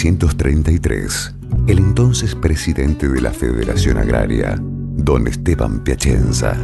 1933, el entonces presidente de la Federación Agraria, don Esteban Piacenza,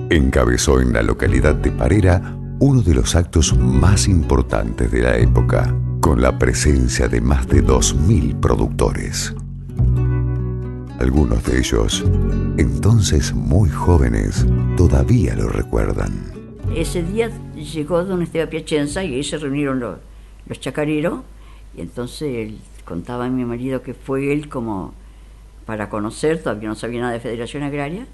encabezó en la localidad de Parera uno de los actos más importantes de la época, con la presencia de más de 2000 productores. Algunos de ellos, entonces muy jóvenes, todavía lo recuerdan. Ese día llegó don Esteban Piacenza y ahí se reunieron los chacareros, y entonces él contaba a mi marido que fue él como para conocer, todavía no sabía nada de Federación Agraria,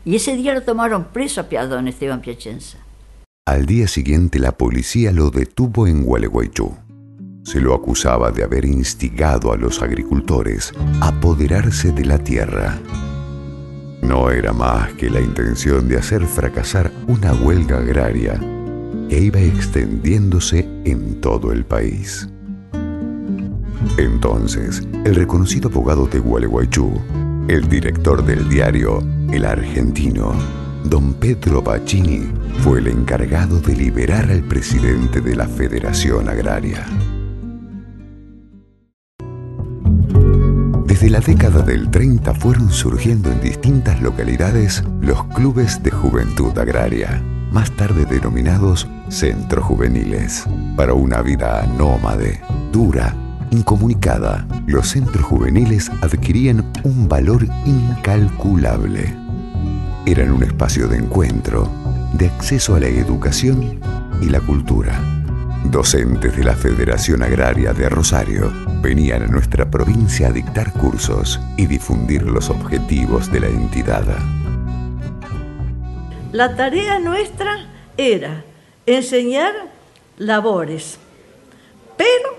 y ese día lo tomaron preso a don Esteban Piacenza. Al día siguiente la policía lo detuvo en Gualeguaychú. Se lo acusaba de haber instigado a los agricultores a apoderarse de la tierra. No era más que la intención de hacer fracasar una huelga agraria que iba extendiéndose en todo el país. Entonces, el reconocido abogado de Gualeguaychú, el director del diario El Argentino, don Pedro Bacchini, fue el encargado de liberar al presidente de la Federación Agraria. Desde la década del 30 fueron surgiendo en distintas localidades los clubes de juventud agraria, más tarde denominados centros juveniles. Para una vida nómade, dura, incomunicada, los centros juveniles adquirían un valor incalculable. Eran un espacio de encuentro, de acceso a la educación y la cultura. Docentes de la Federación Agraria de Rosario venían a nuestra provincia a dictar cursos y difundir los objetivos de la entidad. La tarea nuestra era enseñar labores, pero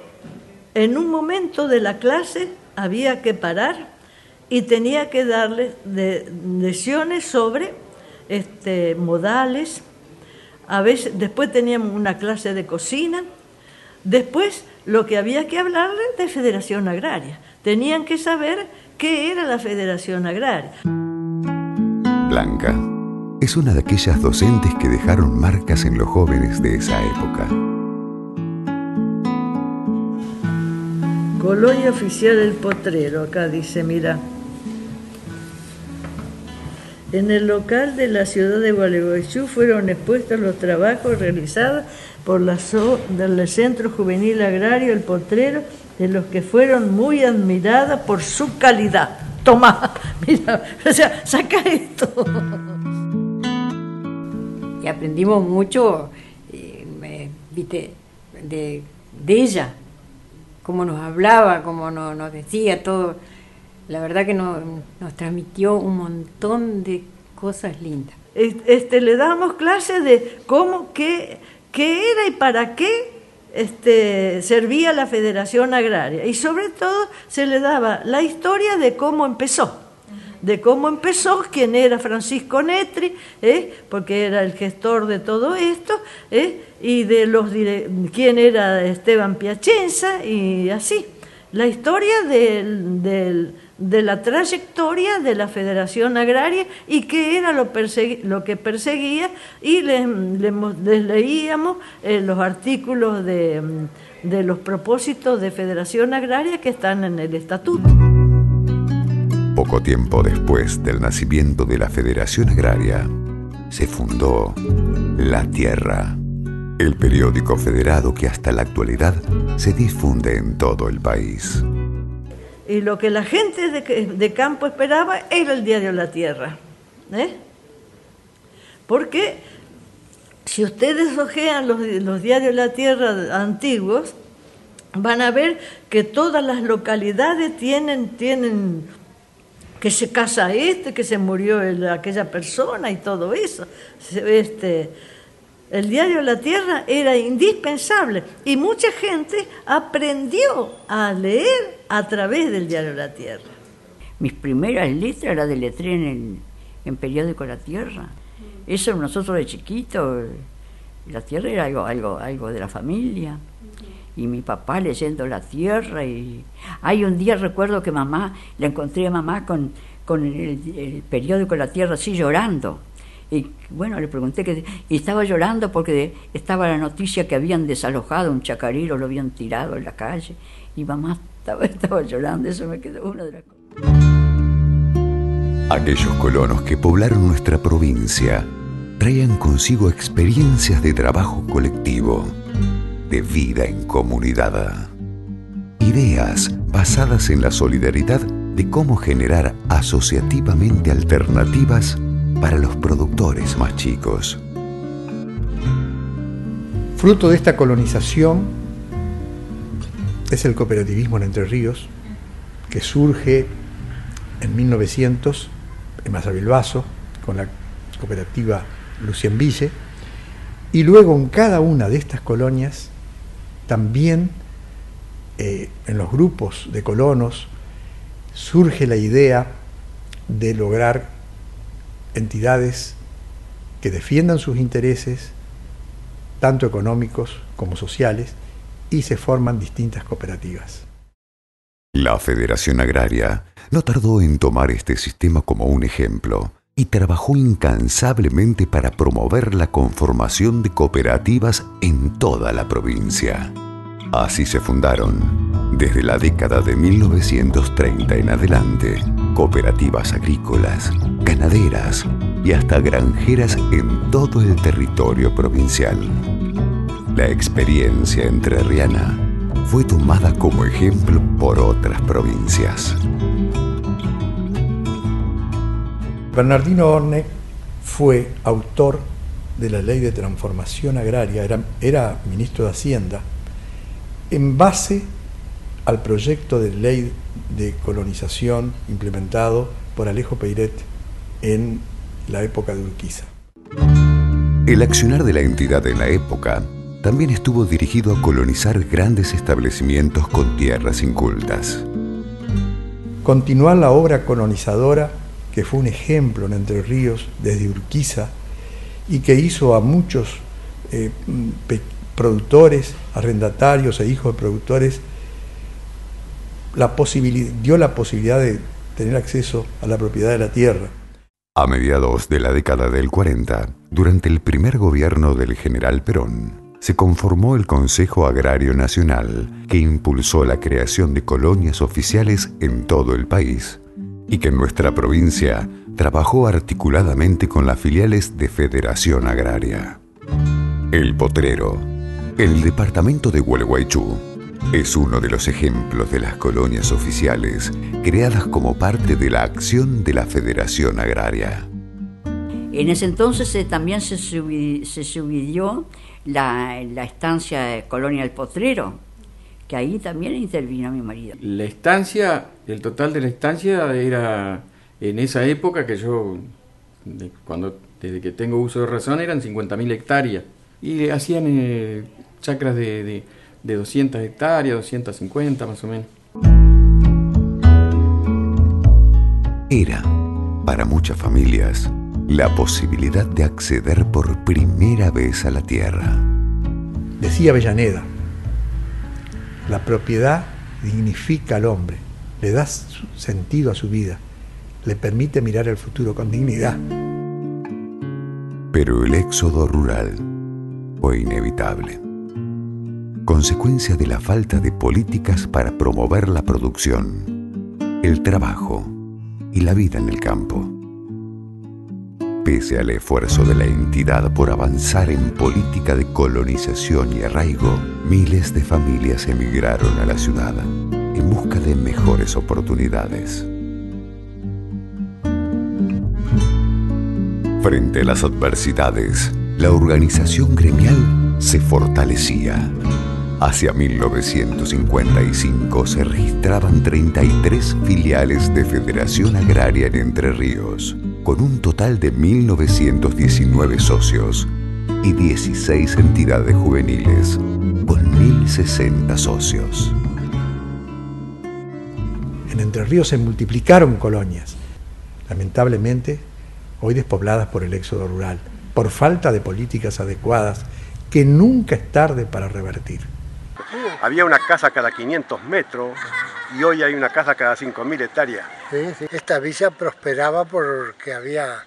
en un momento de la clase había que parar y tenía que darle lecciones sobre modales. A veces, después teníamos una clase de cocina, después lo que había que hablarle de Federación Agraria. Tenían que saber qué era la Federación Agraria. Blanca es una de aquellas docentes que dejaron marcas en los jóvenes de esa época. Colonia Oficial El Potrero, acá dice, mira. En el local de la ciudad de Gualeguaychú fueron expuestos los trabajos realizados por del Centro Juvenil Agrario El Potrero, de los que fueron muy admiradas por su calidad. Toma, mira, o sea, saca esto. Y aprendimos mucho, viste, de ella, cómo nos hablaba, cómo nos decía todo. La verdad que nos transmitió un montón de cosas lindas. Le damos clases de cómo, qué era y para qué servía la Federación Agraria. Y sobre todo se le daba la historia de cómo empezó. Quién era Francisco Netri, porque era el gestor de todo esto, y quién era Esteban Piacenza, y así. La historia de la trayectoria de la Federación Agraria y qué era lo que perseguía, y les leíamos los artículos de los propósitos de Federación Agraria que están en el estatuto. Poco tiempo después del nacimiento de la Federación Agraria, se fundó La Tierra, el periódico federado que hasta la actualidad se difunde en todo el país. Y lo que la gente de campo esperaba era el diario La Tierra. Porque si ustedes hojean los diarios La Tierra antiguos, van a ver que todas las localidades tienen que se casa que se murió aquella persona y todo eso. El diario La Tierra era indispensable y mucha gente aprendió a leer a través del diario La Tierra. Mis primeras letras las deletré en periódico La Tierra. Eso nosotros de chiquitos, La Tierra era algo de la familia. Y mi papá leyendo La Tierra. Y un día recuerdo que la encontré a mamá con el periódico La Tierra así llorando. Y bueno, le pregunté y estaba llorando porque estaba la noticia que habían desalojado un chacarero, lo habían tirado en la calle. Y mamá estaba llorando, eso me quedó una de las cosas. Aquellos colonos que poblaron nuestra provincia traían consigo experiencias de trabajo colectivo, de vida en comunidad. Ideas basadas en la solidaridad de cómo generar asociativamente alternativas para los productores más chicos. Fruto de esta colonización es el cooperativismo en Entre Ríos, que surge en 1900 en Mazarbilbaso con la cooperativa Lucienville, y luego en cada una de estas colonias también en los grupos de colonos surge la idea de lograr entidades que defiendan sus intereses, tanto económicos como sociales, y se forman distintas cooperativas. La Federación Agraria no tardó en tomar este sistema como un ejemplo y trabajó incansablemente para promover la conformación de cooperativas en toda la provincia. Así se fundaron, desde la década de 1930 en adelante, cooperativas agrícolas, ganaderas y hasta granjeras en todo el territorio provincial. La experiencia entrerriana fue tomada como ejemplo por otras provincias. Bernardino Horne fue autor de la Ley de Transformación Agraria, era ministro de Hacienda, en base al proyecto de ley de colonización implementado por Alejo Peiret en la época de Urquiza. El accionar de la entidad en la época también estuvo dirigido a colonizar grandes establecimientos con tierras incultas. Continuar la obra colonizadora, que fue un ejemplo en Entre Ríos desde Urquiza y que hizo a muchos productores, arrendatarios e hijos de productores, dio la posibilidad de tener acceso a la propiedad de la tierra. A mediados de la década del 40, durante el primer gobierno del general Perón, se conformó el Consejo Agrario Nacional, que impulsó la creación de colonias oficiales en todo el país y que en nuestra provincia trabajó articuladamente con las filiales de Federación Agraria. El Potrero, en el departamento de Gualeguaychú, es uno de los ejemplos de las colonias oficiales creadas como parte de la acción de la Federación Agraria. En ese entonces también se subsidió la estancia de Colonia del Potrero, que ahí también intervino mi marido. La estancia, el total de la estancia era, en esa época que yo, desde que tengo uso de razón, eran 50.000 hectáreas. Y hacían chacras de 200 hectáreas, 250 más o menos. Era, para muchas familias, la posibilidad de acceder por primera vez a la tierra. Decía Avellaneda, la propiedad dignifica al hombre, le da sentido a su vida, le permite mirar el futuro con dignidad. Pero el éxodo rural fue inevitable, consecuencia de la falta de políticas para promover la producción, el trabajo y la vida en el campo. Pese al esfuerzo de la entidad por avanzar en política de colonización y arraigo, miles de familias emigraron a la ciudad en busca de mejores oportunidades. Frente a las adversidades, la organización gremial se fortalecía. Hacia 1955 se registraban 33 filiales de Federación Agraria en Entre Ríos, con un total de 1.919 socios y 16 entidades juveniles, con 1.060 socios. En Entre Ríos se multiplicaron colonias, lamentablemente hoy despobladas por el éxodo rural, por falta de políticas adecuadas que nunca es tarde para revertir. Había una casa cada 500 metros y hoy hay una casa cada 5.000 hectáreas. Sí, sí. Esta villa prosperaba porque había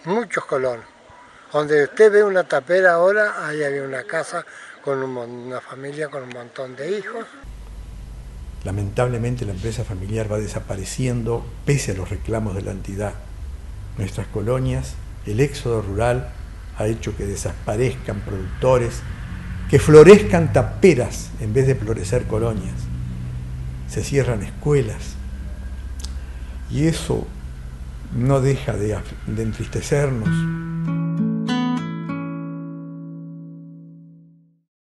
muchos colonos. Donde usted ve una tapera ahora, ahí había una casa con una familia con un montón de hijos. Lamentablemente la empresa familiar va desapareciendo pese a los reclamos de la entidad. Nuestras colonias, el éxodo rural ha hecho que desaparezcan productores, que florezcan taperas en vez de florecer colonias. Se cierran escuelas y eso no deja de entristecernos.